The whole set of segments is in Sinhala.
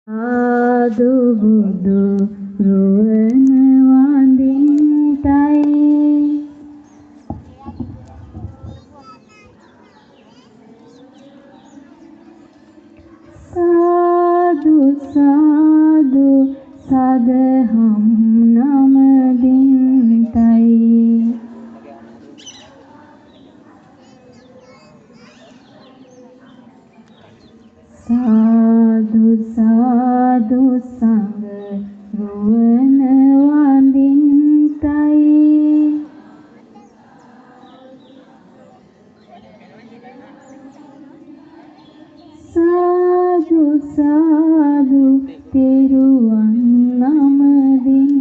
ආදු බුදු රුවන වඳින්ටයි සාදු සාදු සදහම් නමදින්ටයි සාදු සාදු සංග රුවන වඳින්ටයි සාදු සාදු තෙරුවන් නමදින්ටයි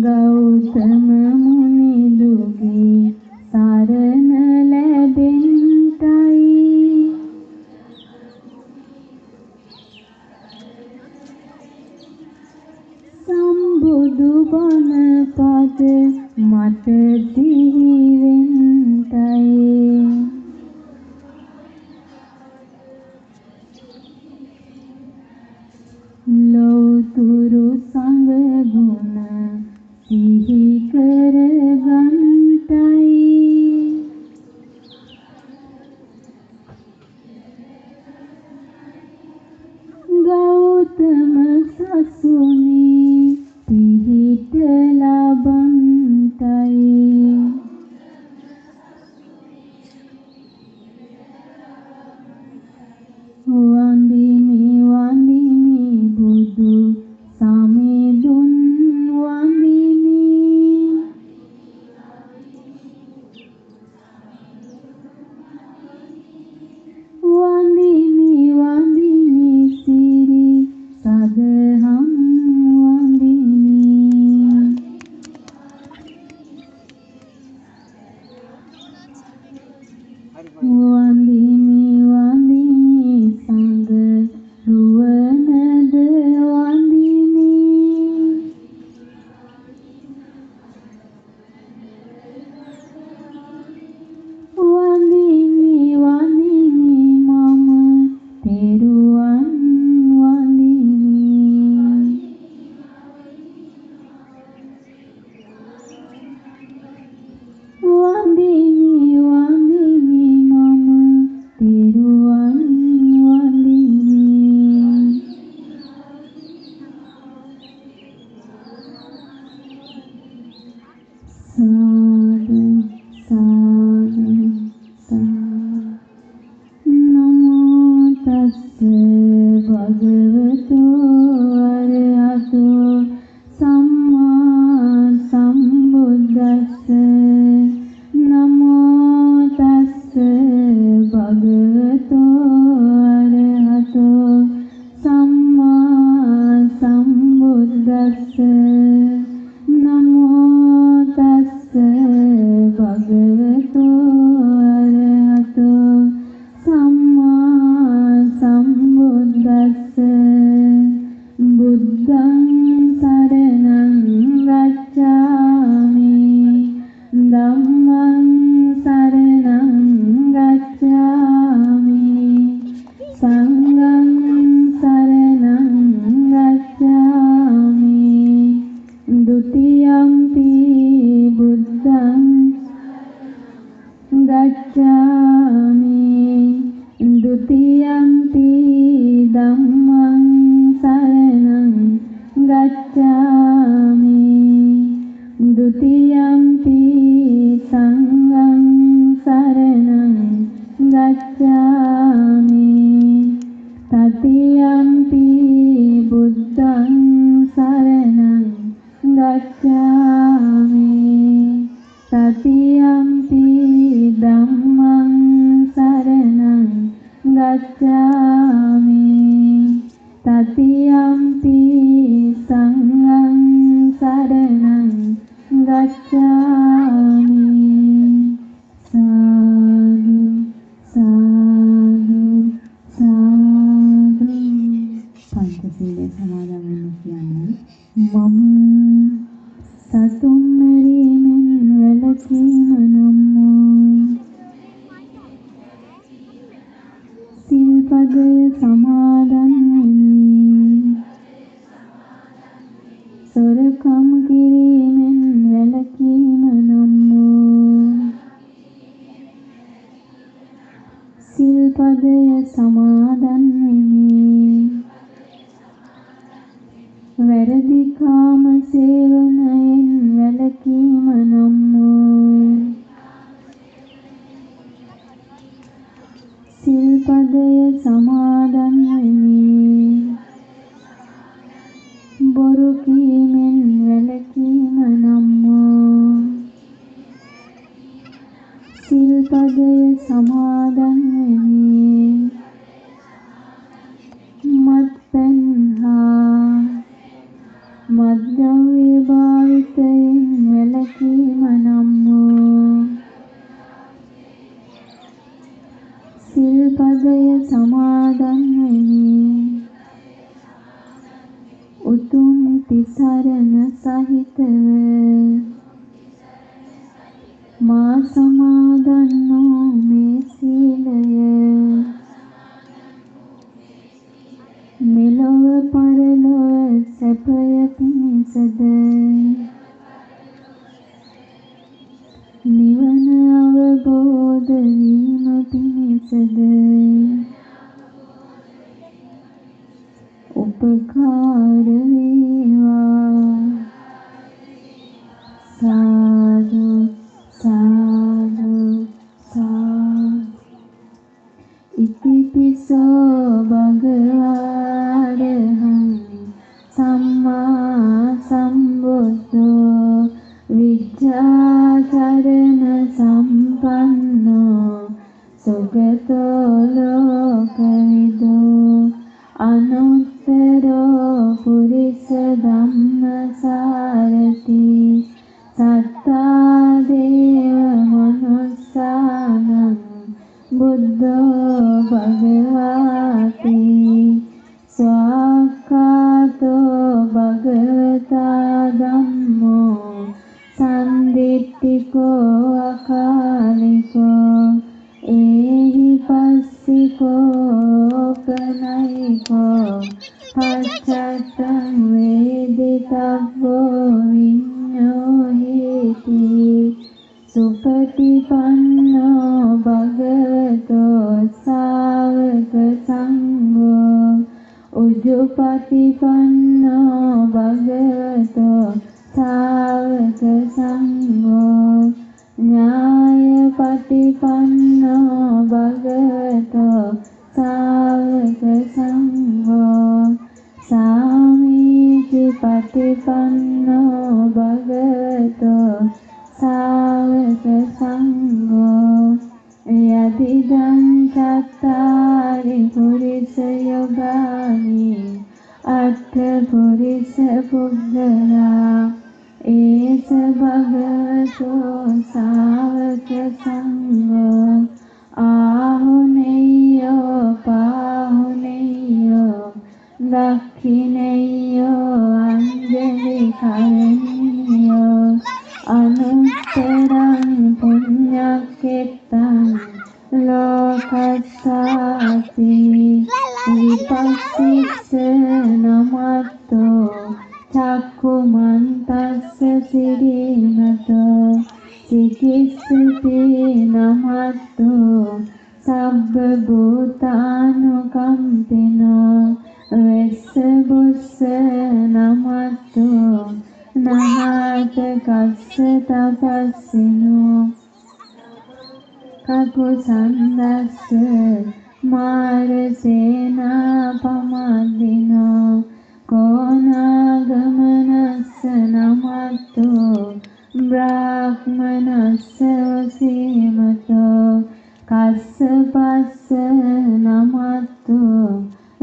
ගෞතම මුනිදුගේ සරණ ලැබෙන්ටයි සම්බුදු බණ පද මට දිවෙන්ටයි ලෝතුරු සංග ගුණ සිහි කර ගන්ටයි ගෞතම සසුනේ පිහිට ලබන්ටයි වඳිමි වඳිමි බුදු සමිඳුන් වඳිමි වඳිමි වඳිමි සිරි සදහම් වඳිමි වඳිමි වඳිමි සංග රුවනද වඳිමි වඳිමි වඳිමි මම තෙරුවන් වඳිමි වඳිමි වඳිමි මම තෙරුවන් වඳිමි සාදු සාදු සාදු නමෝ තස්ස භගවතු අරහතෝ සම්මා සම්බුද්දස්ස නමෝ තස්ස භගවතු අරහතෝ සම්මා සම්බුද්දස්ස නමෝ තස්ස භගවතු අරහතෝ සම්මා සම්බුද්දස්ස බුද්ධං සරණං ගච්ඡාමි ධම්මං සරණං ගච්ඡාමි සංඝං සරණං ගච්ඡාමි ဒုတိယံ පි බුද්ධං ගච්ඡාමි ဒုတိယံ පි ධම්මං සරණං ගච්ඡාමි ဒုတိယံ පි සංඝං සරණං ගච්ඡාමි တတိယံ පි බුද්ධං සරණං ගච්ඡාමි တတိယံ පි ධම්මං සමාදන් වෙමි. වැරදි කාම සේවනයෙන් වැළකීම නම් වූ සිල්පදය සමාදන් වෙමි. බොරු කීමෙන් වැළකීම නම් වූ සිල්පදය සමාදන් වෙමි. මත්පැන් හා මත්ද්‍රව්‍ය භාවිතයෙන් වැළකීම නම් වූ සිල්පදය සමාදන් වෙමි. උතුම් තිසරණ සහිතව මා සමාදන් වූ මේ සීලය මෙලොව පරලොව සැපය පිණිසද නිවන අවබෝධ වීම පිණිසද උපකාර වේවා. සාදු සාදු සාදු. ඉතිපිසෝ භගවාරහං සම්මා සම්බුද්ධෝ විජ්ජාචරණ සම්පන්නෝ සුගතෝ ලෝකවිදෝ අනුත්තරෝ පුරිස ධම්මසාරති සත්තා දේව මනුස්සානං බුද්ධෝ භගවාති ස්වාක්ඛාතෝ භගවතා ධම්මෝ සම්දිට්ඨිකෝ අකාලිකෝ ඒහි පස්සිකෝ පනයිකෝ පච්චත්තං වේදිතබ්බෝ විඤ්ඤෝ හේති සුපටිපන්නෝ භගවතෝ සාවක සංඝෝ උජුපටිපන්නෝ භගවතෝ සාවක සංඝෝ ඥායපටිපන්නෝ භගවතෝ සාවක සංඝෝ සාමීචි පටිපන්නෝ භගවතෝ සාවක සංඝෝ යදිදං චත්තාරි පුරිස යෝගානි අට්ඨ පුරිස පුද්ගලා ඒස භගවතෝ සාවක සංඝෝ ආහුනේයෝ පාහුනේයෝ දක්ඛිනේයෝ අංජලි කරණීයෝ අනුත්තරං පුඤ්ඤක්ඛෙත්තං ලෝකස්සාති විපස්සිස්ස නමත්තෝ චක්ඛුමන්තස්ස සිරිනතෝ සිකිස්සති නමත්තෝ සබ්බ භූතානුකම්පිනෝ වෙස්ස බුස්ස නමත්තෝ නහත කස්ස තපස්සිනෝ කකුසන්දස්ස මාරසේනා පමද්දිනෝ කෝනාගමනස්ස නමත්තෝ බ්‍රාහ්මනස්ස වසීමතෝ කස්සපස්ස නමත්තෝ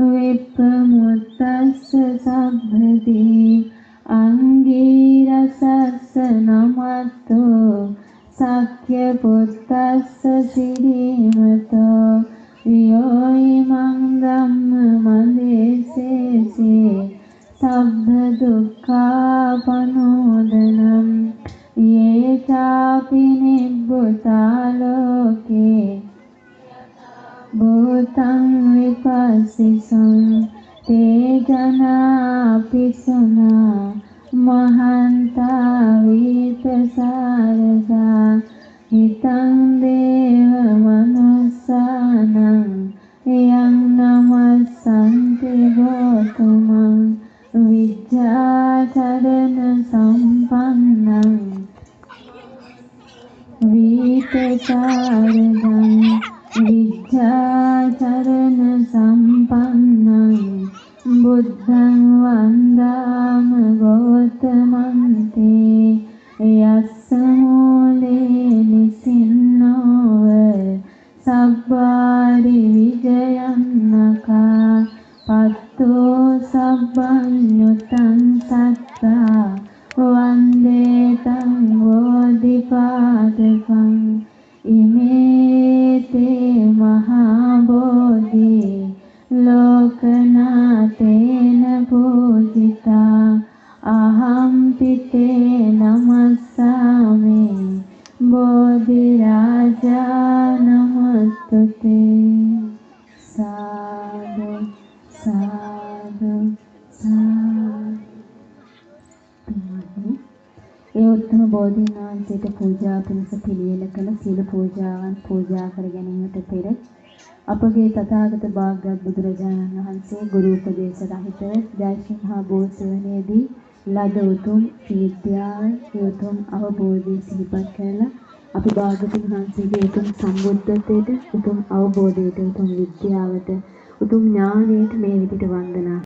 විප්පමුත්තස්ස සබ්බදී අංගීරසස්ස නමත්තෝ සක්්‍ය පුත්තස්ස සිරීමතෝ යෝයිමං ධම්ම මදේසේසේ සබ්බ දුක්ඛාපනෝදනං යේ චාපි නිබ්බුතා ලෝකේ භූතං විපස්සිසං තේ ජනාපි සුනා මහන්තා විපසාරසා හිතං දේව මනුස්සානං යං සාරදං විද්‍යාචරණ සම්පන්නං බුද්ධං වන්දාම ගෝතමන්තේ යස්ස මූලේ නිසින්නෝව සබ්බාරි විජයන්නකා පත්තෝ සබ්බඤ්ඤුතං සත්තා වන්දේ තං බෝධිපාදකං ඉමේතේ මහා බෝධි ලෝකනාතේන පූජිතා අහම් පිතේ නමස්සාමි බෝධි රාජා නමස්තුතේ සාදු සාදු සාදු. ඒ උත්තම බෝධීන් වහන්සේට පූජා පිණිස පිළියෙල කළ සීල පූජාවන් පූජා කර ගැනීමට පෙර අපගේ තථාගත භාග්‍යවත් බුදුරජාණන් වහන්සේ ගුරු උපදේශ රහිතව ජයසිංහා බෝසවනේදී ලද උතුම් විද්‍යාව උතුම් අවබෝධය සිහිපත් කරලා අපි භාග්‍යවතුන් වහන්සේගේ උතුම් සම්බුද්ධත්වයට උතුම් අවබෝධයට උතුම් විද්‍යාවට උතුම් ඥානයට මේ විදිහට වන්දනා